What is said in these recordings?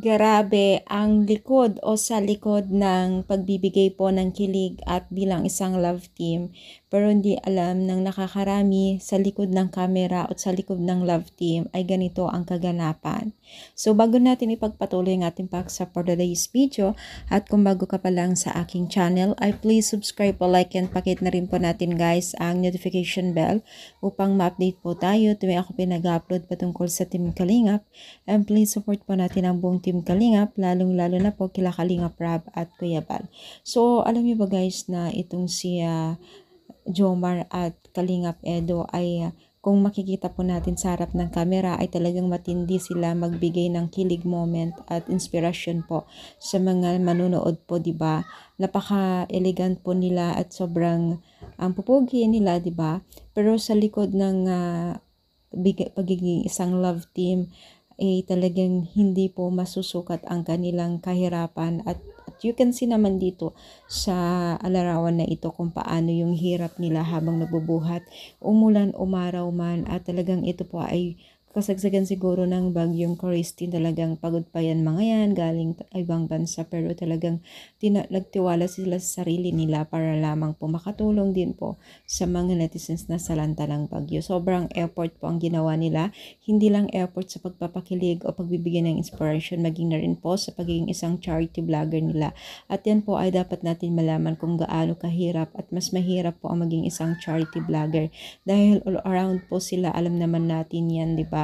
Grabe ang likod o sa likod ng pagbibigay po ng kilig at bilang isang love team. Pero hindi alam ng nakakarami sa likod ng camera at sa likod ng love team ay ganito ang kaganapan. So bago natin ipagpatuloy ang ating paksa for today's video at kung bago ka pa lang sa aking channel ay please subscribe po, like and pakit na rin po natin guys ang notification bell upang ma-update po tayo tuwing ako pinag-upload patungkol sa Team Kalingap. And please support po natin ang buong Team Kalingap, lalong-lalo na po kila Kalingap Rab at Kuya Bal. So, alam niyo ba guys na itong si Jomar at Kalingap Edo ay kung makikita po natin sa harap ng camera ay talagang matindi sila magbigay ng kilig moment at inspirasyon po sa mga manonood po, 'di ba? Napaka-elegant po nila at sobrang ang pupugi nila, 'di ba? Pero sa likod ng pagiging isang love team ay talagang hindi po masusukat ang kanilang kahirapan at you can see naman dito sa alarawan na ito kung paano yung hirap nila habang nagbubuhat, umulan, umaraw man at talagang ito po ay kasagsagan siguro ng bagyong Christine. Talagang pagod pa yan mga yan galing ibang bansa pero talagang nagtiwala sila sa sarili nila para lamang po makatulong din po sa mga netizens na salanta ng bagyo. Sobrang effort po ang ginawa nila, hindi lang effort sa pagpapakilig o pagbibigay ng inspiration, maging na rin po sa pagiging isang charity vlogger nila. At yan po ay dapat natin malaman kung gaano kahirap at mas mahirap po ang maging isang charity vlogger dahil all around po sila, alam naman natin yan, di ba?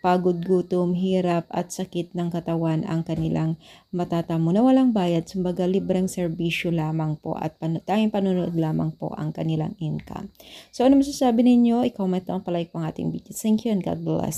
Pagod, gutom, hirap at sakit ng katawan ang kanilang matatamo na walang bayad. Sumbaga libreng serbisyo lamang po at tanging panonood lamang po ang kanilang income. So ano masasabi ninyo? I-comment down, palike po ang ating video. Thank you and God bless.